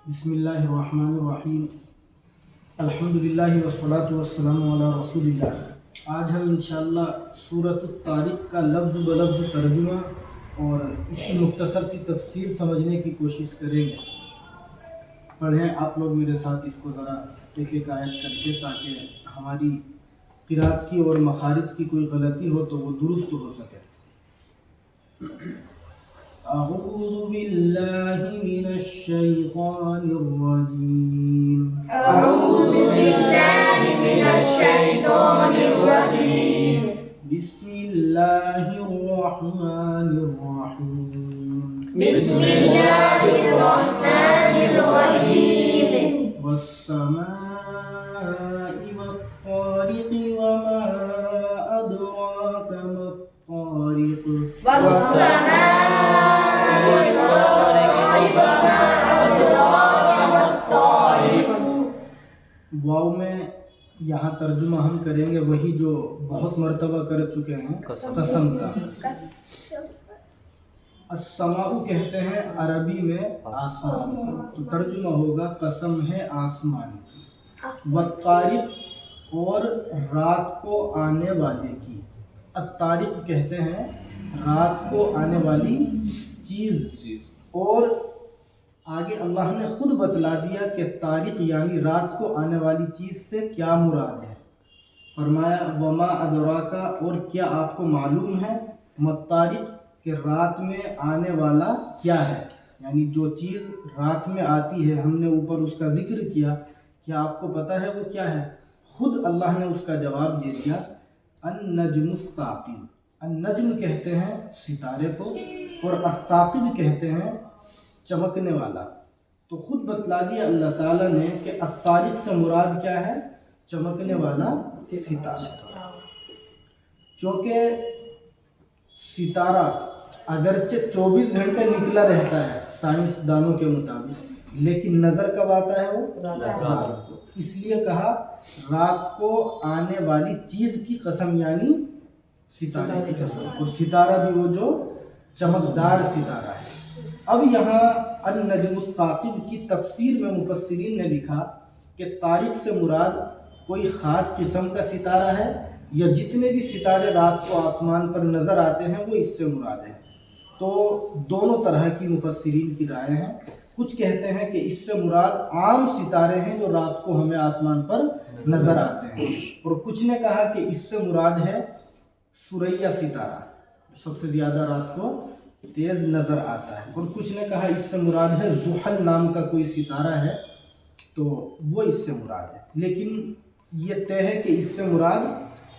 بسم اللہ الرحمن الرحیم الحمدللہ والصلاۃ والسلام علی رسول اللہ۔ آج ہم انشاءاللہ سورۃ الطارق کا لفظ بلفظ ترجمہ اور اس کی مختصر سی تفسیر سمجھنے کی کوشش کریں گے۔ پڑھیں آپ لوگ میرے ساتھ اس کو ذرا ایک ایک آیت کر کے، تاکہ ہماری قرأت کی اور مخارج کی کوئی غلطی ہو تو وہ درست ہو سکے۔ اعوذ باللہ من الشیطان الرجیم أعوذ بالله من الشيطان الرجيم بسم اللہ الرحمن الرحیم بسم الله الرحمن الرحيم والسماء والطارق وما أدراك ما الطارق والسماء والطارق وما أدراك ما الطارق واو میں یہاں ترجمہ ہم کریں گے وہی جو بہت مرتبہ کر چکے ہیں، قسم کا۔ السماء کہتے ہیں عربی میں آسمان، تو ترجمہ ہوگا قسم ہے آسمان کی، والطارق اور رات کو آنے والے کی۔ الطارق کہتے ہیں رات کو آنے والی چیز، اور آگے اللہ نے خود بتلا دیا کہ طارق یعنی رات کو آنے والی چیز سے کیا مراد ہے۔ فرمایا وما ادراکا، اور کیا آپ کو معلوم ہے، مطارق کہ رات میں آنے والا کیا ہے، یعنی جو چیز رات میں آتی ہے، ہم نے اوپر اس کا ذکر کیا، کیا آپ کو پتہ ہے وہ کیا ہے؟ خود اللہ نے اس کا جواب دے دیا، النجم الثاقب۔ النجم کہتے ہیں ستارے کو، اور الثاقب کہتے ہیں چمکنے والا۔ تو خود بتلا دیا اللہ تعالیٰ نے کہ الطارق سے مراد کیا ہے، چمکنے والا ستارہ۔ چونکہ ستارہ اگرچہ 24 گھنٹے نکلا رہتا ہے سائنس دانوں کے مطابق، لیکن نظر کب آتا ہے وہ؟ رات کو۔ اس لیے کہا رات کو آنے والی چیز کی قسم، یعنی ستارے کی قسم، اور ستارہ بھی وہ جو چمکدار ستارہ ہے۔ اب یہاں النجم الثاقب کی تفسیر میں مفسرین نے لکھا کہ طارق سے مراد کوئی خاص قسم کا ستارہ ہے، یا جتنے بھی ستارے رات کو آسمان پر نظر آتے ہیں وہ اس سے مراد ہیں۔ تو دونوں طرح کی مفسرین کی رائے ہیں۔ کچھ کہتے ہیں کہ اس سے مراد عام ستارے ہیں جو رات کو ہمیں آسمان پر نظر آتے ہیں، اور کچھ نے کہا کہ اس سے مراد ہے ثریا ستارہ، سب سے زیادہ رات کو تیز نظر آتا ہے، اور کچھ نے کہا اس سے مراد ہے زحل نام کا کوئی ستارہ ہے، تو وہ اس سے مراد ہے۔ لیکن یہ طے ہے کہ اس سے مراد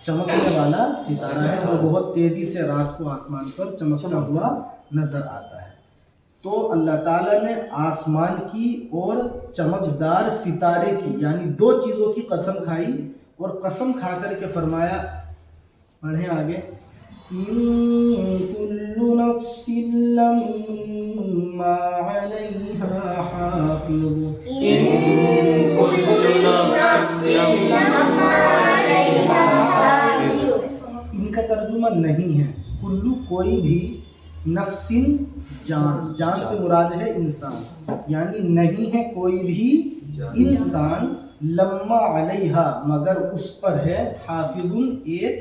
چمکنے والا ستارہ ہے جو بہت تیزی سے رات کو آسمان پر چمکتا ہوا نظر آتا ہے۔ تو اللہ تعالیٰ نے آسمان کی اور چمکدار ستارے کی، یعنی دو چیزوں کی قسم کھائی، اور قسم کھا کر کے فرمایا، پڑھیں آگے، إن كل نفس لما عليها حافظ۔ إن كل نفس لما عليها حافظ۔ ان کا ترجمہ نہیں ہے، کلو کوئی بھی، نفس جان سے مراد ہے انسان، یعنی نہیں ہے کوئی بھی انسان، لما علیہا مگر اس پر ہے، حافظ ایک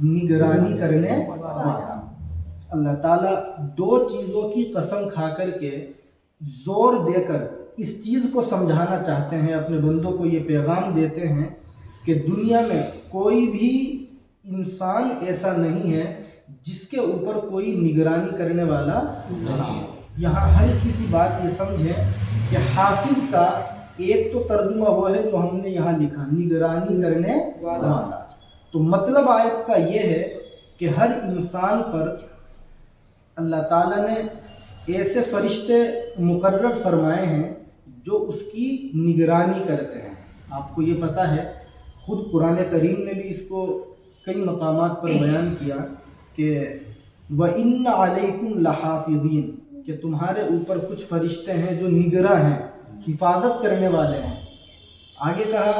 نگرانی کرنے والا۔ اللہ تعالیٰ دو چیزوں کی قسم کھا کر کے زور دے کر اس چیز کو سمجھانا چاہتے ہیں، اپنے بندوں کو یہ پیغام دیتے ہیں کہ دنیا میں کوئی بھی انسان ایسا نہیں ہے جس کے اوپر کوئی نگرانی کرنے والا نہیں۔ یہاں ہر کسی بات یہ سمجھیں کہ حافظ کا ایک تو ترجمہ وہ ہے جو ہم نے یہاں لکھا، نگرانی کرنے والا۔ تو مطلب آیت کا یہ ہے کہ ہر انسان پر اللہ تعالیٰ نے ایسے فرشتے مقرر فرمائے ہیں جو اس کی نگرانی کرتے ہیں۔ آپ کو یہ پتہ ہے، خود قرآن کریم نے بھی اس کو کئی مقامات پر بیان کیا کہ وَإِنَّ عَلَيْكُمْ لَحَافِظِينَ، کہ تمہارے اوپر کچھ فرشتے ہیں جو نگراں ہیں، حفاظت کرنے والے ہیں۔ آگے کہا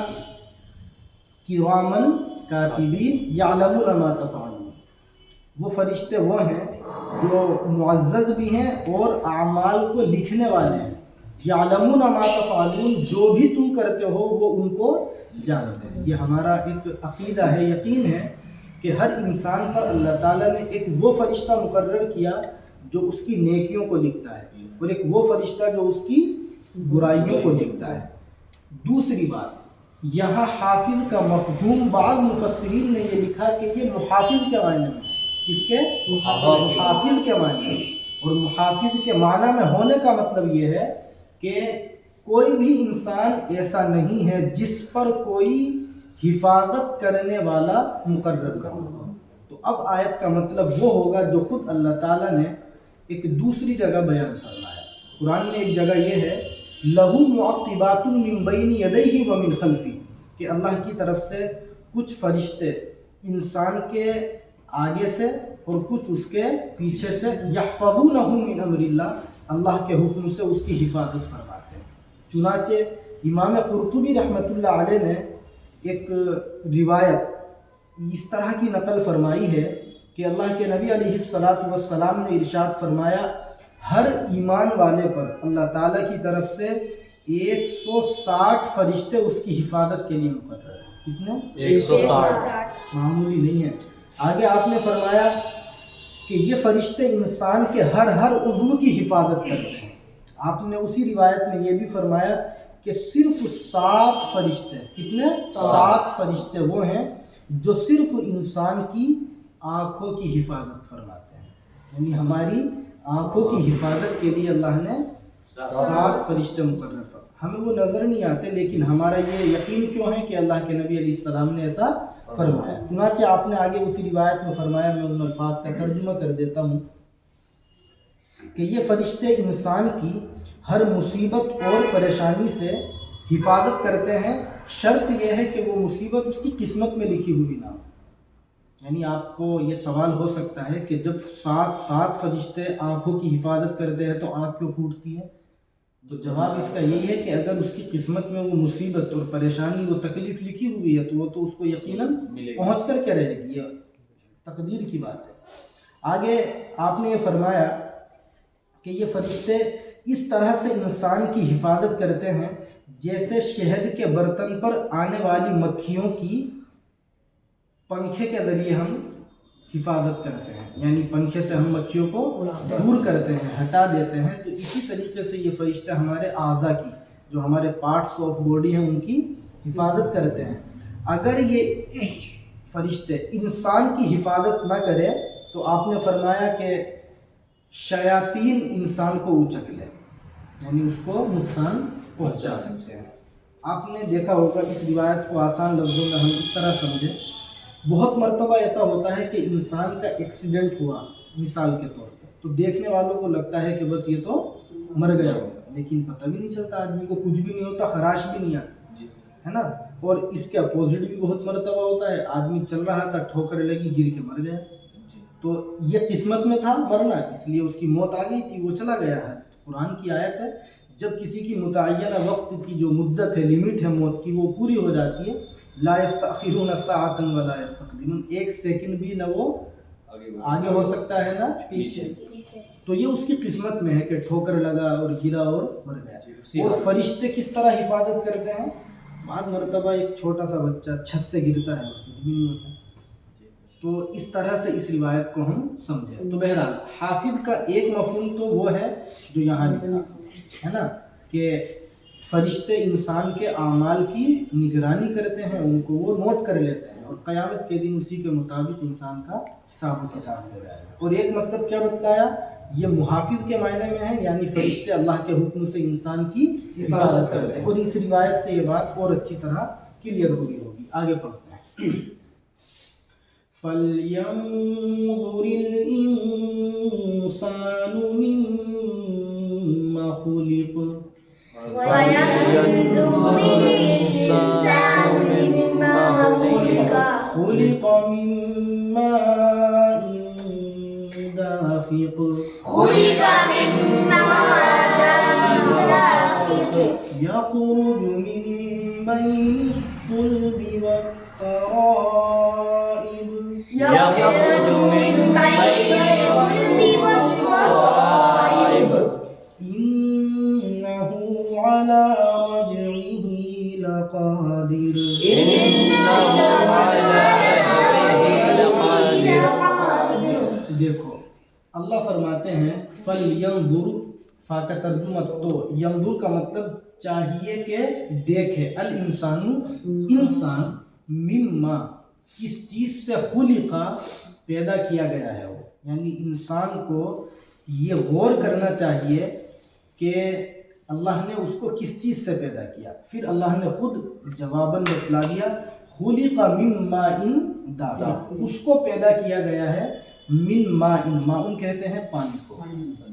کِرَامًا کاتبین یعلمون ما تفعلون، وہ فرشتے وہ ہیں جو معزز بھی ہیں اور اعمال کو لکھنے والے ہیں، یعلمون ما تفعلون، جو بھی تم کرتے ہو وہ ان کو جانتے ہیں۔ یہ ہمارا ایک عقیدہ ہے، یقین ہے کہ ہر انسان پر اللہ تعالیٰ نے ایک وہ فرشتہ مقرر کیا جو اس کی نیکیوں کو لکھتا ہے، اور ایک وہ فرشتہ جو اس کی برائیوں کو لکھتا ہے۔ دوسری بات، یہاں حافظ کا مفہوم بعض مفسرین نے یہ لکھا کہ یہ محافظ کے معنی میں، کس کے؟ محافظ کے معنی میں۔ اور محافظ کے معنی میں ہونے کا مطلب یہ ہے کہ کوئی بھی انسان ایسا نہیں ہے جس پر کوئی حفاظت کرنے والا مقرر کرو۔ تو اب آیت کا مطلب وہ ہوگا جو خود اللہ تعالیٰ نے ایک دوسری جگہ بیان فرمایا۔ قرآن میں ایک جگہ یہ ہے لہو معقبات من بین یدیہ ومن خلفہ، کہ اللہ کی طرف سے کچھ فرشتے انسان کے آگے سے اور کچھ اس کے پیچھے سے، یحفظونہ من امر اللہ، اللہ کے حکم سے اس کی حفاظت فرماتے ہیں۔ چنانچہ امام قرطبی رحمۃ اللہ علیہ نے ایک روایت اس طرح کی نقل فرمائی ہے کہ اللہ کے نبی علیہ السلام نے ارشاد فرمایا، ہر ایمان والے پر اللہ تعالیٰ کی طرف سے 160 فرشتے اس کی حفاظت کے لیے مقرر ہیں۔ کتنے؟ 160، معمولی نہیں ہے۔ آگے آپ نے فرمایا کہ یہ فرشتے انسان کے ہر عضو کی حفاظت کرتے ہیں۔ آپ نے اسی روایت میں یہ بھی فرمایا کہ صرف 7 فرشتے، کتنے؟ 7 فرشتے وہ ہیں جو صرف انسان کی آنکھوں کی حفاظت فرماتے ہیں، یعنی ہماری آنکھوں کی حفاظت کے لیے اللہ نے 7 فرشتے مقرر فرمائے۔ ہمیں وہ نظر نہیں آتے، لیکن ہمارا یہ یقین کیوں ہے کہ اللہ کے نبی علیہ السلام نے ایسا فرمایا۔ چنانچہ آپ نے آگے اسی روایت میں فرمایا، میں ان الفاظ کا ترجمہ کر دیتا ہوں کہ یہ فرشتے انسان کی ہر مصیبت اور پریشانی سے حفاظت کرتے ہیں، شرط یہ ہے کہ وہ مصیبت اس کی قسمت میں لکھی ہوئی نہ ہو۔ یعنی آپ کو یہ سوال ہو سکتا ہے کہ جب 7 فرشتے آنکھوں کی حفاظت کرتے ہیں تو آنکھ کیوں پھوٹتی ہے؟ تو جواب اس کا یہی ہے کہ اگر اس کی قسمت میں وہ مصیبت اور پریشانی، وہ تکلیف لکھی ہوئی ہے تو وہ تو اس کو یقیناً پہنچ کر کے رہے گی، یہ تقدیر کی بات ہے۔ آگے آپ نے یہ فرمایا کہ یہ فرشتے اس طرح سے انسان کی حفاظت کرتے ہیں جیسے شہد کے برتن پر آنے والی مکھیوں کی پنکھے کے ذریعے ہم حفاظت کرتے ہیں، یعنی پنکھے سے ہم مکھیوں کو دور کرتے ہیں، ہٹا دیتے ہیں۔ تو اسی طریقے سے یہ فرشتے ہمارے اعضاء کی، جو ہمارے پارٹس آف باڈی ہیں، ان کی حفاظت کرتے ہیں۔ اگر یہ فرشتے انسان کی حفاظت نہ کرے تو آپ نے فرمایا کہ شیاطین انسان کو اچک لے، یعنی اس کو نقصان پہنچا سکتے ہیں۔ آپ نے دیکھا ہوگا، اس روایت کو آسان لفظوں میں ہم اس طرح سمجھیں، بہت مرتبہ ایسا ہوتا ہے کہ انسان کا ایکسیڈنٹ ہوا مثال کے طور پر، تو دیکھنے والوں کو لگتا ہے کہ بس یہ تو مر گیا ہوگا، لیکن پتہ بھی نہیں چلتا، آدمی کو کچھ بھی نہیں ہوتا، خراش بھی نہیں آتی ہے نا۔ اور اس کے اپوزٹ بھی بہت مرتبہ ہوتا ہے، آدمی چل رہا تھا، ٹھوکر لگی، گر کے مر گیا۔ تو یہ قسمت میں تھا مرنا، اس لیے اس کی موت آ گئی تھی، وہ چلا گیا ہے۔ قرآن کی آیت ہے، جب کسی کی متعینہ وقت کی جو مدت ہے، لمٹ ہے موت کی، وہ پوری ہو جاتی ہے، لا یستأخرون ساعۃ ولا یستقدمون، 1 سیکنڈ بھی نہ وہ آگے ہو سکتا ہے نہ پیچھے۔ تو یہ اس کی قسمت میں ہے کہ ٹھوکر لگا اور گرا اور مر گیا۔ اور فرشتے کس طرح حفاظت کرتے ہیں؟ بعض مرتبہ ایک چھوٹا سا بچہ چھت سے گرتا ہے، کچھ بھی نہیں ہوتا۔ تو اس طرح سے اس روایت کو ہم سمجھیں۔ تو بہرحال حافظ کا ایک مفہوم تو وہ ہے جو یہاں لکھا ہے نا، کہ فرشتے انسان کے اعمال کی نگرانی کرتے ہیں، ان کو وہ نوٹ کر لیتے ہیں، اور قیامت کے دن اسی کے مطابق انسان کا حساب و کتاب ہو جائے گا۔ اور ایک مطلب کیا بتلایا؟ یہ محافظ کے معنی میں ہے، یعنی فرشتے اللہ کے حکم سے انسان کی حفاظت کرتے ہیں۔ اور اس روایت سے یہ بات اور اچھی طرح کلیئر ہوگی۔ آگے پڑھتے ہیں۔ فَلْيَنظُرِ الْإِنسَانُ مِمَّ خُلِقَ خُلِقَ مِن مَّاءٍ دَافِقٍ يَخْرُجُ مِن بَيْنِ الصُّلْبِ وَالتَّرَائِبِ إِنَّهُ على رجعه لقادر إنه على رجعه لقادر. دیکھو اللہ فرماتے ہیں فَلْيَنْظُرْ فا کا ترجمہ تو ینظر کا مطلب چاہیے کہ دیکھے انسان مما کس چیز سے خلقا پیدا کیا گیا ہے وہ، یعنی انسان کو یہ غور کرنا چاہیے کہ اللہ نے اس کو کس چیز سے پیدا کیا. پھر اللہ نے خود جواباً بتلا دیا خلق من ماء دافق، اس کو پیدا کیا گیا ہے من ماء، ماء کہتے ہیں پانی کو،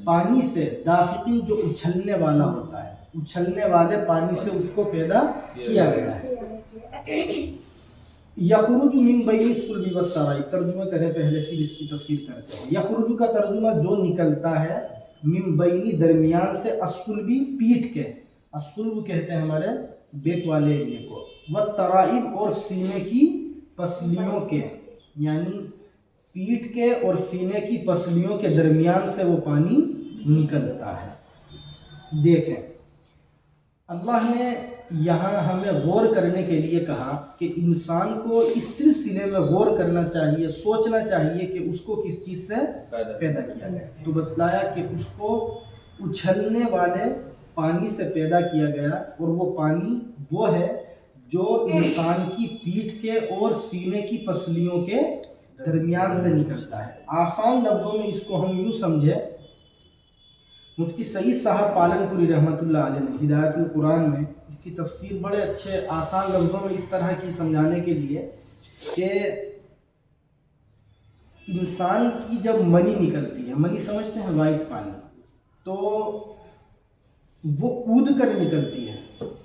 پانی سے، دافقین جو اچھلنے والا ہوتا ہے، اچھلنے والے پانی سے اس کو پیدا کیا گیا ہے. یخرج من بین الصلب والترائی، ترجمہ کریں پہلے پھر اس کی تفسیر کرتے ہیں. یخرج کا ترجمہ جو نکلتا ہے، من بینی درمیان سے، الصلبی پیٹھ کے، الصلب کہتے ہیں ہمارے بیک والے ایریے کو، والترائب اور سینے کی پسلیوں کے، یعنی پیٹھ کے اور سینے کی پسلیوں کے درمیان سے وہ پانی نکلتا ہے. دیکھیں اللہ نے یہاں ہمیں غور کرنے کے لیے کہا کہ انسان کو اس سلسلے میں غور کرنا چاہیے، سوچنا چاہیے کہ اس کو کس چیز سے پیدا کیا گیا. تو بتلایا کہ اس کو اچھلنے والے پانی سے پیدا کیا گیا، اور وہ پانی وہ ہے جو انسان کی پیٹھ کے اور سینے کی پسلیوں کے درمیان سے نکلتا ہے. آسان لفظوں میں اس کو ہم یوں سمجھے، مفتی سعید صاحب پالن پوری رحمۃ اللہ علیہ نے ہدایت القرآن میں اس کی تفسیر بڑے اچھے آسان لفظوں میں اس طرح کی سمجھانے کے لیے کہ انسان کی جب منی نکلتی ہے، منی سمجھتے ہیں وائٹ پانی، تو وہ کود کر نکلتی ہے.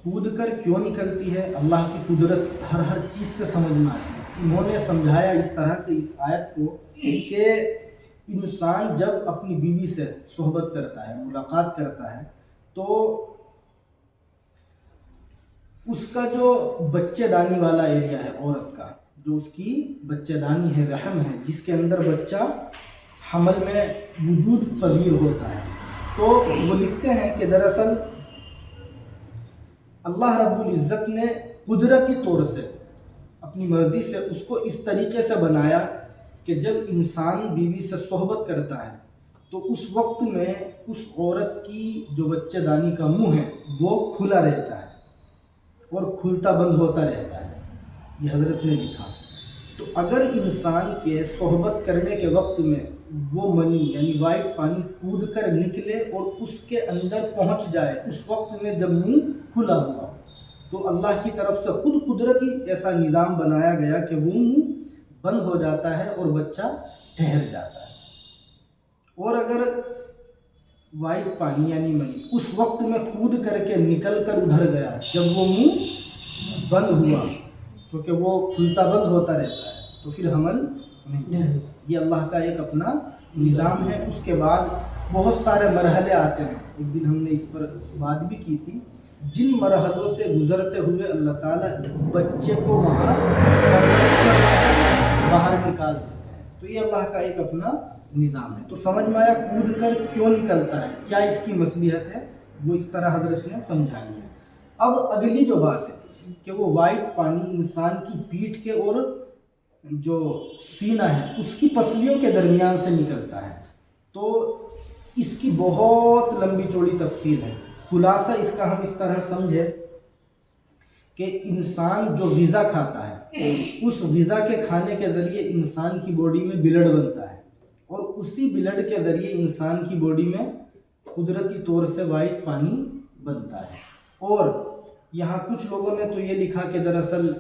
کود کر کیوں نکلتی ہے؟ اللہ کی قدرت ہر چیز سے سمجھ میں آتی ہے. انہوں نے سمجھایا اس طرح سے اس آیت کو کہ انسان جب اپنی بیوی سے صحبت کرتا ہے، ملاقات کرتا ہے، تو اس کا جو بچے دانی والا ایریا ہے عورت کا، جو اس کی بچے دانی ہے، رحم ہے، جس کے اندر بچہ حمل میں وجود پذیر ہوتا ہے، تو وہ لکھتے ہیں کہ دراصل اللہ رب العزت نے قدرتی طور سے اپنی مرضی سے اس کو اس طریقے سے بنایا کہ جب انسان بیوی سے صحبت کرتا ہے تو اس وقت میں اس عورت کی جو بچے دانی کا منہ ہے وہ کھلا رہتا ہے اور کھلتا بند ہوتا رہتا ہے. یہ حضرت نے لکھا. تو اگر انسان کے صحبت کرنے کے وقت میں وہ منی یعنی وائٹ پانی کود کر نکلے اور اس کے اندر پہنچ جائے اس وقت میں جب منہ کھلا ہوا، تو اللہ کی طرف سے خود قدرتی ایسا نظام بنایا گیا کہ وہ منہ بند ہو جاتا ہے اور بچہ ٹھہر جاتا ہے. اور اگر وائٹ پانی یعنی منی اس وقت میں کود کر کے نکل کر ادھر گیا، جب وہ منہ بند ہوا، چونکہ وہ کھلتا بند ہوتا رہتا ہے، تو پھر حمل نہیں ٹھہرتا. یہ اللہ کا ایک اپنا نظام ہے. اس کے بعد بہت سارے مرحلے آتے ہیں، ایک دن ہم نے اس پر بات بھی کی تھی، جن مرحلوں سے گزرتے ہوئے اللہ تعالیٰ بچے کو وہاں باہر نکال دیتے ہیں. تو یہ اللہ کا ایک اپنا نظام ہے. تو سمجھ میں آیا کود کر کیوں نکلتا ہے، کیا اس کی مصلحت ہے، وہ اس طرح حضرت نے سمجھائی ہے. اب اگلی جو بات ہے کہ وہ وائٹ پانی انسان کی پیٹھ کے اور جو سینہ ہے اس کی پسلیوں کے درمیان سے نکلتا ہے. تو اس کی بہت لمبی چوڑی تفصیل ہے. خلاصہ اس کا ہم اس طرح سمجھے کہ انسان جو غذا کھاتا ہے اس غذا کے کھانے کے ذریعے انسان کی باڈی میں بلڈ بنتا ہے، اور اسی بلڈ کے ذریعے انسان کی باڈی میں قدرتی طور سے وائٹ پانی بنتا ہے. اور یہاں کچھ لوگوں نے تو یہ لکھا کہ دراصل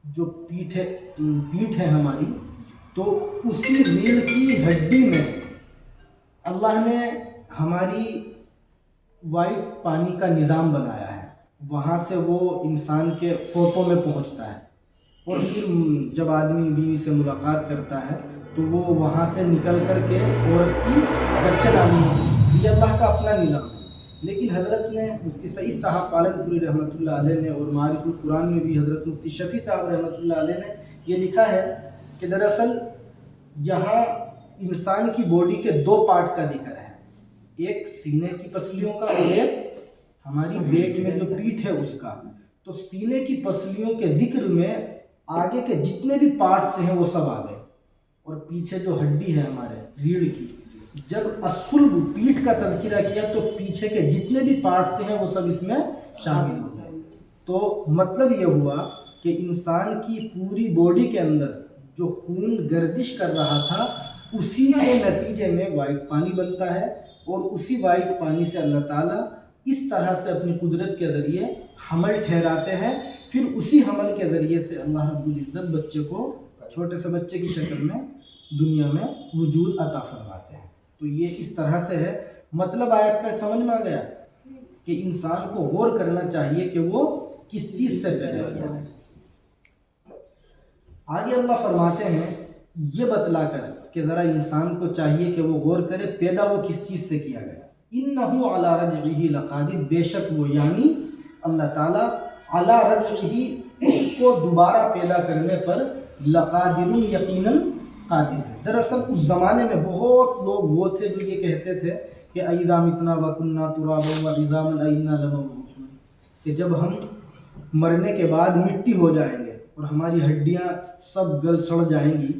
جو پیٹھ ہے ہماری، تو اسی ریڑھ کی ہڈی میں اللہ نے ہماری وائٹ پانی کا نظام بنایا ہے. وہاں سے وہ انسان کے فوٹوں میں پہنچتا ہے، اور پھر جب آدمی بیوی سے ملاقات کرتا ہے تو وہ وہاں سے نکل کر کے عورت کی بچہ دانی ہوتی ہے. یہ اللہ کا اپنا نظام ہے. لیکن حضرت نے مفتی سعید صاحب پالن پوری رحمۃ اللہ علیہ نے، اور معارف القرآن میں بھی حضرت مفتی شفیع صاحب رحمۃ اللہ علیہ نے یہ لکھا ہے کہ دراصل یہاں انسان کی باڈی کے دو پارٹ کا ذکر ہے، ایک سینے کی پسلیوں کا اور ایک ہماری بیٹ میں جو پیٹھ ہے اس کا، تو سینے کی پسلیوں کے ذکر میں آگے کے جتنے بھی پارٹس ہیں وہ سب آ گئے، اور پیچھے جو ہڈی ہے ہمارے ریڑھ کی، جب الصلب پیٹھ کا تذکرہ کیا تو پیچھے کے جتنے بھی پارٹس ہیں وہ سب اس میں شامل ہو گئے۔ تو مطلب یہ ہوا کہ انسان کی پوری باڈی کے اندر جو خون گردش کر رہا تھا اسی کے نتیجے میں وائٹ پانی بنتا ہے، اور اسی وائٹ پانی سے اللہ تعالیٰ اس طرح سے اپنی قدرت کے ذریعے حمل ٹھہراتے ہیں، پھر اسی حمل کے ذریعے سے اللہ رب العزت بچے کو چھوٹے سے بچے کی شکل میں دنیا میں وجود عطا فرماتے ہیں۔ تو یہ اس طرح سے ہے۔ مطلب آیت کا سمجھ میں آ گیا کہ انسان کو غور کرنا چاہیے کہ وہ کس چیز سے پیدا کیا ہے۔ آگے اللہ فرماتے ہیں یہ بتلا کر کہ ذرا انسان کو چاہیے کہ وہ غور کرے پیدا وہ کس چیز سے کیا گیا۔ اِنَّهُ عَلَىٰ رَجْعِهِ لَقَادِرٌ، بے شک وہ یعنی اللہ تعالیٰ عَلَىٰ رَجْعِهِ، اس کو دوبارہ پیدا کرنے پر لَقَادِرٌ، یقیناً قادر ہے۔ دراصل اس زمانے میں بہت لوگ وہ تھے جو یہ کہتے تھے کہ اَإِذَا مِتْنَا وَكُنَّا تُرَابًا وَعِظَامًا أَإِنَّا لَمَبْعُوثُونَ، کہ جب ہم مرنے کے بعد مٹی ہو جائیں گے اور ہماری ہڈیاں سب گل سڑ جائیں گی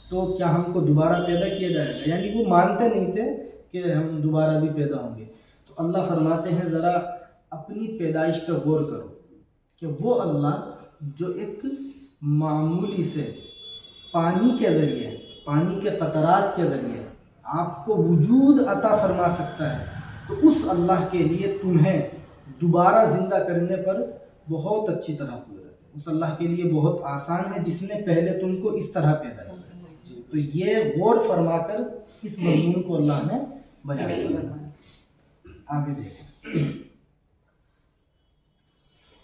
تو کیا ہم کو دوبارہ پیدا کیا جائے گا؟ یعنی وہ مانتے نہیں تھے کہ ہم دوبارہ بھی پیدا ہوں گے۔ تو اللہ فرماتے ہیں ذرا اپنی پیدائش پہ غور کرو کہ وہ اللہ جو ایک معمولی سے پانی کے ذریعے، پانی کے قطرات کے ذریعے آپ کو وجود عطا فرما سکتا ہے، تو اس اللہ کے لیے تمہیں دوبارہ زندہ کرنے پر بہت اچھی طرح قدرت ہے۔ اس اللہ کے لیے بہت آسان ہے جس نے پہلے تم کو اس طرح پیدا کیا۔ تو یہ غور فرما کر اس مضمون کو اللہ نے بیان کیا۔ آگے دیکھیں،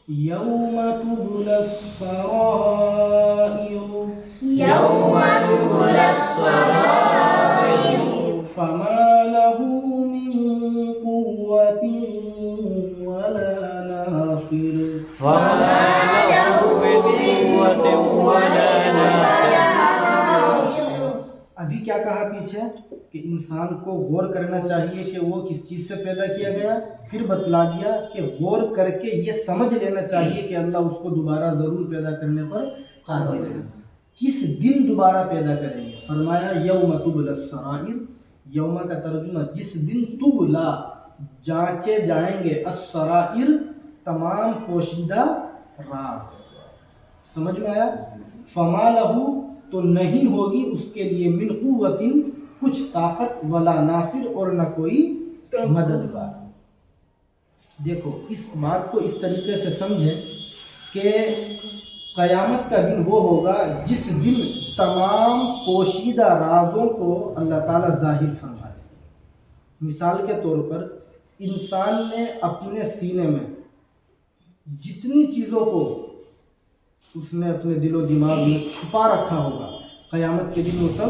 یوم تبلی السرائر، یوم تبلی السرائر، فما له من قوة ولا ناصر، فما له من قوة ولا ناصر۔ ابھی کیا کہا پیچھے کہ انسان کو غور کرنا چاہیے کہ وہ کس چیز سے پیدا کیا گیا، پھر بتلا دیا کہ غور کر کے یہ سمجھ لینا چاہیے کہ اللہ اس کو دوبارہ ضرور پیدا کرنے پر قادر ہے۔ کس دن دوبارہ پیدا کریں گے؟ فرمایا یوم تبلی السرائر، یوم کا ترجمہ جس دن تبلا، جانچے جائیں گے، السرائر تمام پوشیدہ راز۔ سمجھ میں آیا؟ فما لہو تو نہیں ہوگی اس کے لیے من قوت کچھ طاقت، ولا ناصر اور نہ کوئی مددگار۔ دیکھو اس بات کو اس طریقے سے سمجھیں کہ قیامت کا دن وہ ہوگا جس دن تمام پوشیدہ رازوں کو اللہ تعالیٰ ظاہر فرما دے۔ مثال کے طور پر انسان نے اپنے سینے میں جتنی چیزوں کو اس نے اپنے دل و دماغ میں چھپا رکھا ہوگا قیامت کے دن وہ سب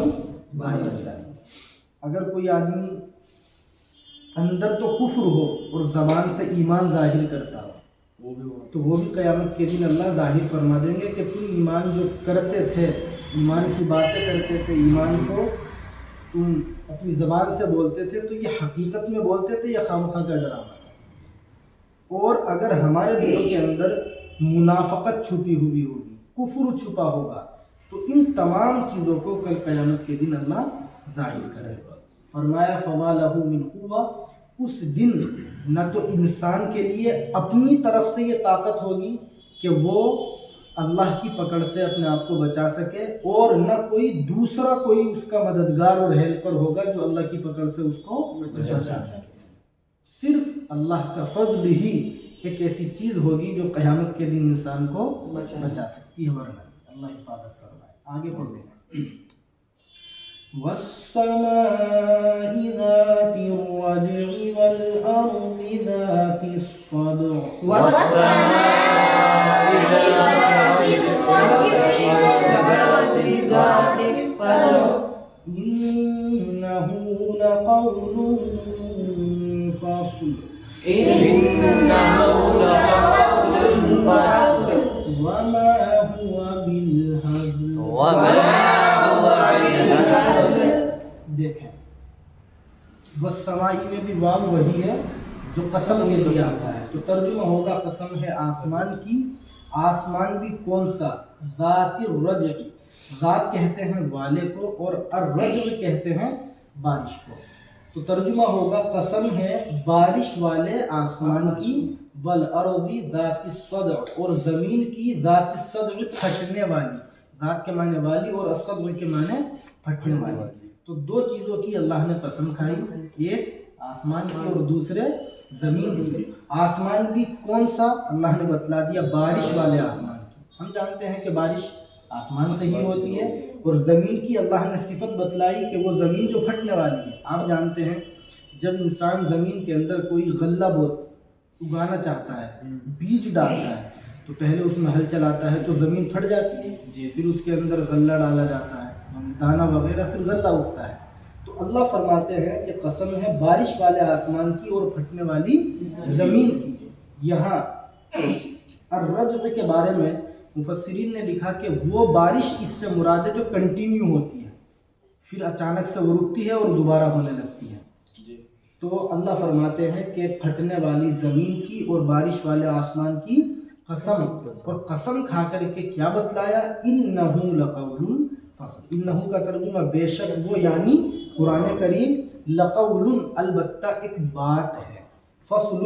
باہر آ جائیں گے۔ اگر کوئی آدمی اندر تو کفر ہو اور زبان سے ایمان ظاہر کرتا ہو تو وہ بھی قیامت کے دن اللہ ظاہر فرما دیں گے کہ تم ایمان جو کرتے تھے، ایمان کی باتیں کرتے تھے، ایمان کو تم اپنی زبان سے بولتے تھے تو یہ حقیقت میں بولتے تھے یا خامخواہ کا ڈرامہ تھا؟ اور اگر ہمارے دلوں کے اندر منافقت چھپی ہوئی ہوگی، کفر چھپا ہوگا، تو ان تمام چیزوں کو کل قیامت کے دن اللہ ظاہر کرے گا۔ فرمایا فما لہ من قوہ، اس دن نہ تو انسان کے لیے اپنی طرف سے یہ طاقت ہوگی کہ وہ اللہ کی پکڑ سے اپنے آپ کو بچا سکے، اور نہ کوئی دوسرا کوئی اس کا مددگار اور ہیلپر ہوگا جو اللہ کی پکڑ سے اس کو بچا سکے۔ صرف اللہ کا فضل ہی ایک ایسی چیز ہوگی جو قیامت کے دن انسان کو بچا سکتی ہے، ورنہ اللہ حفاظت فرمائے۔ آگے پڑھ لیں، وَالسَّمَاءِ ذَاتِ الرَّجْعِ وَالْأَرْضِ ذَاتِ الصَّدْعِ، وَالسَّمَاءِ ذَاتِ الرَّجْعِ ذَاتِ الصَّدْعِ، إِنَّهُ لَقَوْلٌ فَصْلٌ، إِنَّهُ لَقَوْلٌ فَصْلٌ، وَمَا هُوَ بِالْهَزْلِ، وَمَا هُوَ بِالْهَزْلِ۔ دیکھیں والسمائی میں بھی واو وہی ہے جو قسم کے لیے آتا ہے، تو ترجمہ ہوگا قسم ہے آسمان کی، آسمان بھی کون سا؟ ذات الرجع، ذات کہتے ہیں والے کو اور الرجع کہتے ہیں بارش کو، تو ترجمہ ہوگا قسم ہے بارش والے آسمان کی، والارض ذات الصدع، اور زمین کی ذات الصدع پھٹنے والی، ذات کے معنی والی اور الصدع کے معنی پھٹنے والی، تو دو چیزوں کی اللہ نے قسم کھائی، ایک آسمان کی اور دوسرے زمین کی۔ آسمان بھی کون سا؟ اللہ نے بتلا دیا بارش والے آسمان کی، ہم جانتے ہیں کہ بارش آسمان سے ہی ہوتی ہے، اور زمین کی اللہ نے صفت بتلائی کہ وہ زمین جو پھٹنے والی ہے۔ آپ جانتے ہیں جب انسان زمین کے اندر کوئی غلہ اگانا چاہتا ہے، بیج ڈالتا ہے، تو پہلے اس میں ہل چلاتا ہے تو زمین پھٹ جاتی ہے، پھر اس کے اندر غلہ ڈالا جاتا ہے، دانہ وغیرہ، پھر غلہ اگتا ہے۔ تو اللہ فرماتے ہیں کہ قسم ہے بارش والے آسمان کی اور پھٹنے والی زمین کی۔ یہاں الرجع کے بارے میں مفسرین نے لکھا کہ وہ بارش اس سے مراد ہے جو کنٹینیو ہوتی ہے، پھر اچانک سے وہ رکتی ہے اور دوبارہ ہونے لگتی ہے۔ تو اللہ فرماتے ہیں کہ پھٹنے والی زمین کی اور بارش والے آسمان کی قسم، اور قسم کھا کر کے کیا بتلایا؟ انہ لقول فصل، انہ کا ترجمہ بے شک وہ، یعنی قرآن کریم، لقول البتہ ایک بات ہے، فصل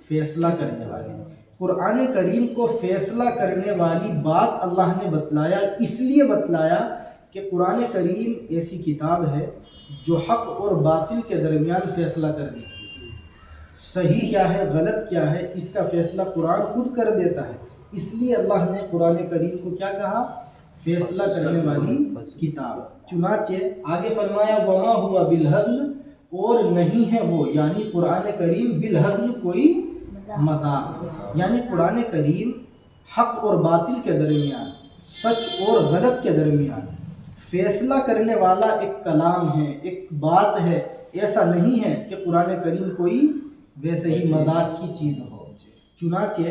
فیصلہ کرنے والی، قرآن کریم کو فیصلہ کرنے والی بات اللہ نے بتلایا، اس لیے بتلایا کہ قرآن کریم ایسی کتاب ہے جو حق اور باطل کے درمیان فیصلہ کر دیتی ہے، صحیح کیا ہے غلط کیا ہے اس کا فیصلہ قرآن خود کر دیتا ہے، اس لیے اللہ نے قرآن کریم کو کیا کہا؟ فیصلہ کرنے والی کتاب۔ چنانچہ آگے فرمایا وما ہوا بالہزل، اور نہیں ہے وہ، یعنی قرآن کریم بالہزل کوئی مذاق، یعنی قرآن کریم حق اور باطل کے درمیان، سچ اور غلط کے درمیان فیصلہ کرنے والا ایک کلام ہے، ایک بات ہے، ایسا نہیں ہے کہ قرآن کریم کوئی ویسے ہی مذاق کی چیز ہو۔ چنانچہ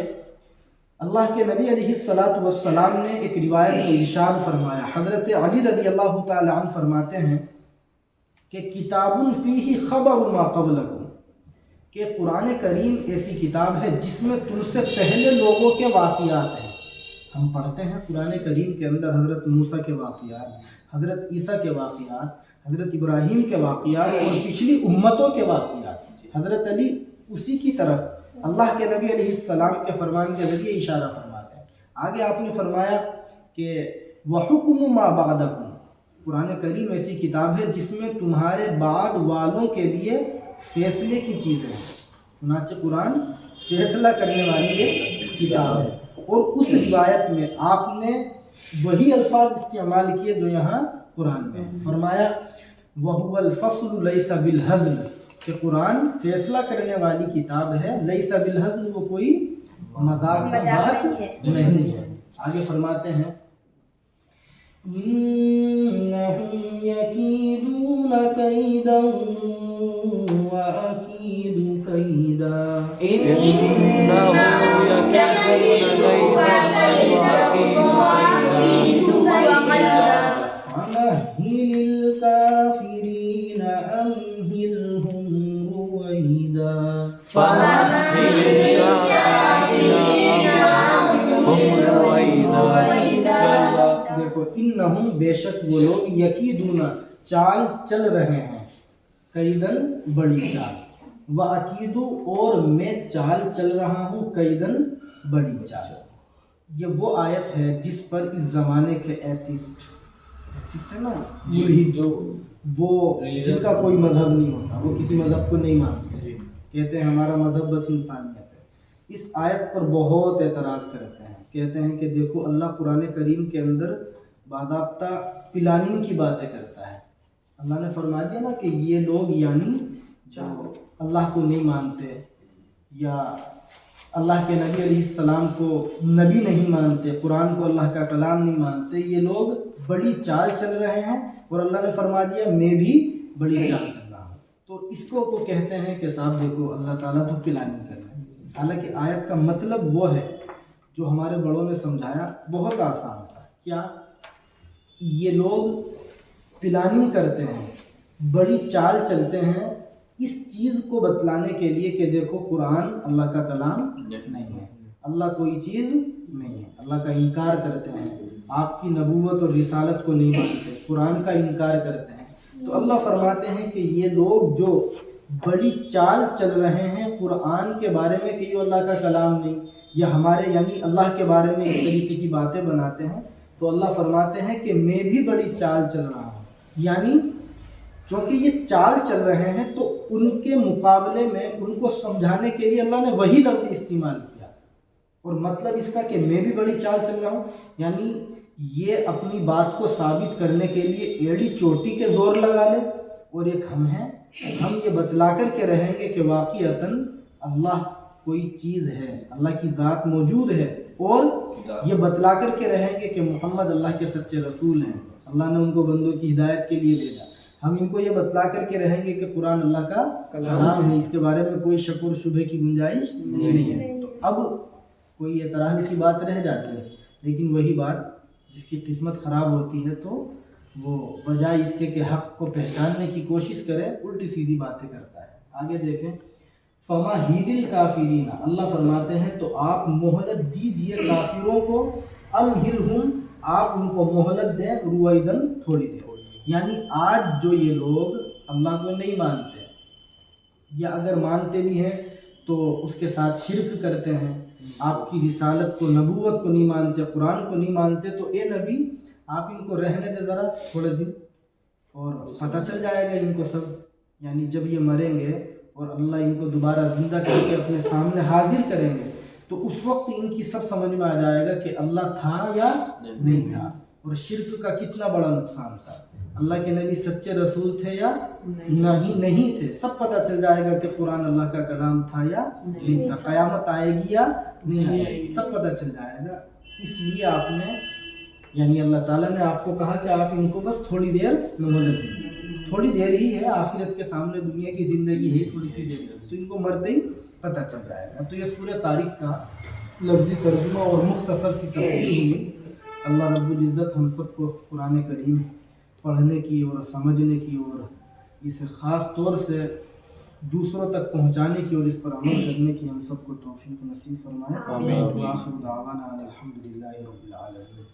اللہ کے نبی علیہ السلام نے ایک روایت میں ارشاد فرمایا، حضرت علی رضی اللہ تعالی عنہ فرماتے ہیں کہ کتاب فیہ خبر ما قبلکم، کہ قرآن کریم ایسی کتاب ہے جس میں تم سے پہلے لوگوں کے واقعات ہیں۔ ہم پڑھتے ہیں قرآن کریم کے اندر حضرت موسیٰ کے واقعات، حضرت عیسیٰ کے واقعات، حضرت ابراہیم کے واقعات اور پچھلی امتوں کے واقعات۔ حضرت علی اسی کی طرف اللہ کے نبی علیہ السلام کے فرمان کے ذریعے اشارہ فرماتے ہیں۔ آگے آپ نے فرمایا کہ وَحُكْمُ مَا بَعْدَكُمْ، قرآن کریم ایسی کتاب ہے جس میں تمہارے بعد والوں کے لیے فیصلے کی چیزیں ہیں۔ چنانچہ قرآن فیصلہ کرنے والی ایک کتاب ہے، اور اس روایت میں آپ نے وہی الفاظ استعمال کیے جو یہاں قرآن میں فرمایا وَهُوَ الْفَصْلُ لَيْسَ بِالْهَزْلِ، کہ قرآن فیصلہ کرنے والی کتاب ہے، لَيْسَ بِالْهَزْلِ، وہ کوئی مذاق کی بات نہیں ہے۔ آگے فرماتے ہیں إِنَّهُمْ يَكِيدُونَ كَيْدًا وَأَكِيدُ كَيْدًا، إِنَّهُمْ يَكِيدُونَ كَيْدًا فَمَهِّلِ الْكَافِرِينَ أَمْهِلْهُمْ رُوَيْدًا، فَمَهِّلِ الْكَافِرِينَ أَمْهِلْهُمْ رُوَيْدًا۔ دیکھو انہم بے شک وہ لوگ یکیدون چال چل رہے ہیں، کیدن بڑی چال، وَأَكِيدُ اور میں چال چل رہا ہوں، کیدن بڑی چال۔ یہ وہ آیت ہے جس پر اس زمانے کے ایتھیسٹ ہے نا، وہ جن کا کوئی مذہب نہیں ہوتا، وہ کسی مذہب کو نہیں مانتے، کہتے ہیں ہمارا مذہب بس انسانیت ہے، اس آیت پر بہت اعتراض کرتے ہیں، کہتے ہیں کہ دیکھو اللہ قرآن کریم کے اندر باضابطہ پلاننگ کی باتیں کرتا ہے۔ اللہ نے فرما دیا نا کہ یہ لوگ یعنی جو اللہ کو نہیں مانتے یا اللہ کے نبی علیہ السلام کو نبی نہیں مانتے، قرآن کو اللہ کا کلام نہیں مانتے، یہ لوگ بڑی چال چل رہے ہیں، اور اللہ نے فرما دیا میں بھی بڑی چال چل رہا ہوں۔ تو اس کو کہتے ہیں کہ صاحب دیکھو اللہ تعالیٰ تو پلاننگ کر رہے ہیں، حالانکہ آیت کا مطلب وہ ہے جو ہمارے بڑوں نے سمجھایا، بہت آسان تھا۔ کیا یہ لوگ پلاننگ کرتے ہیں، بڑی چال چلتے ہیں، اس چیز کو بتلانے کے لیے کہ دیکھو قرآن اللہ کا کلام نہیں ہے، اللہ کوئی چیز نہیں ہے، اللہ کا انکار کرتے ہیں، آپ کی نبوت اور رسالت کو نہیں مانتے، قرآن کا انکار کرتے ہیں، تو اللہ فرماتے ہیں کہ یہ لوگ جو بڑی چال چل رہے ہیں قرآن کے بارے میں کہ یہ اللہ کا کلام نہیں، یا ہمارے یعنی اللہ کے بارے میں اس طریقے کی باتیں بناتے ہیں، تو اللہ فرماتے ہیں کہ میں بھی بڑی چال چل رہا ہوں، یعنی چونکہ یہ چال چل رہے ہیں تو ان کے مقابلے میں ان کو سمجھانے کے لیے اللہ نے وہی لفظ استعمال کیا، اور مطلب اس کا کہ میں بھی بڑی چال چل رہا ہوں، یعنی یہ اپنی بات کو ثابت کرنے کے لیے ایڑی چوٹی کے زور لگا لے، اور ایک ہم ہیں، ہم یہ بتلا کر کے رہیں گے کہ واقعتاً اللہ کوئی چیز ہے، اللہ کی ذات موجود ہے، اور یہ بتلا کر کے رہیں گے کہ محمد اللہ کے سچے رسول ہیں، اللہ نے ان کو بندوں کی ہدایت کے لیے بھیجا۔ ہم ان کو یہ بتلا کر کے رہیں گے کہ قرآن اللہ کا کلام ہے، اس کے بارے میں کوئی شک اور شبہ کی گنجائش نہیں ہے۔ تو اب کوئی اعتراض کی بات رہ جاتی ہے، لیکن وہی بات جس کی قسمت خراب ہوتی ہے تو وہ بجائے اس کے کہ حق کو پہچاننے کی کوشش کرے الٹی سیدھی باتیں کرتا ہے۔ آگے دیکھیں، فَمَهِّلِ الْكَافِرِينَ، اللہ فرماتے ہیں تو آپ مہلت دیجئے کافروں کو، اَمْهِلْهُمْ، آپ ان کو مہلت دیں، رویدن، تھوڑی دیر، یعنی آج جو یہ لوگ اللہ کو نہیں مانتے، یا اگر مانتے بھی ہیں تو اس کے ساتھ شرک کرتے ہیں، آپ کی رسالت کو، نبوت کو نہیں مانتے، قرآن کو نہیں مانتے، تو اے نبی آپ ان کو رہنے دے ذرا تھوڑے دن، اور پتہ چل جائے گا ان کو سب، یعنی جب یہ مریں گے اور اللہ ان کو دوبارہ زندہ کر کے اپنے سامنے حاضر کریں گے تو اس وقت ان کی سب سمجھ میں آ جائے گا کہ اللہ تھا یا نہیں تھا، اور شرک کا کتنا بڑا نقصان تھا، اللہ کے نبی سچے رسول تھے یا نہیں تھے، سب پتہ چل جائے گا کہ قرآن اللہ کا کلام تھا یا نہیں تھا، قیامت آئے گی یا نہیں آئے گی، سب پتہ چل جائے گا۔ اس لیے آپ نے، یعنی اللہ تعالیٰ نے آپ کو کہا کہ آپ ان کو بس تھوڑی دیر مہلت دیں، تھوڑی دیر ہی ہے، آخرت کے سامنے دنیا کی زندگی ہے تھوڑی سی دیر، تو ان کو مرتے ہی پتہ چل جائے گا۔ تو یہ سورہ طارق کا لفظی ترجمہ اور مختصر سی تفسیر ہوئی۔ اللہ رب العزت ہم سب کو قرآن کریم پڑھنے کی اور سمجھنے کی اور اسے خاص طور سے دوسروں تک پہنچانے کی اور اس پر عمل کرنے کی ہم سب کو توفیق نصیب فرمائے۔ آمین۔ وآخر دعوانا الحمدللہ رب العالمین۔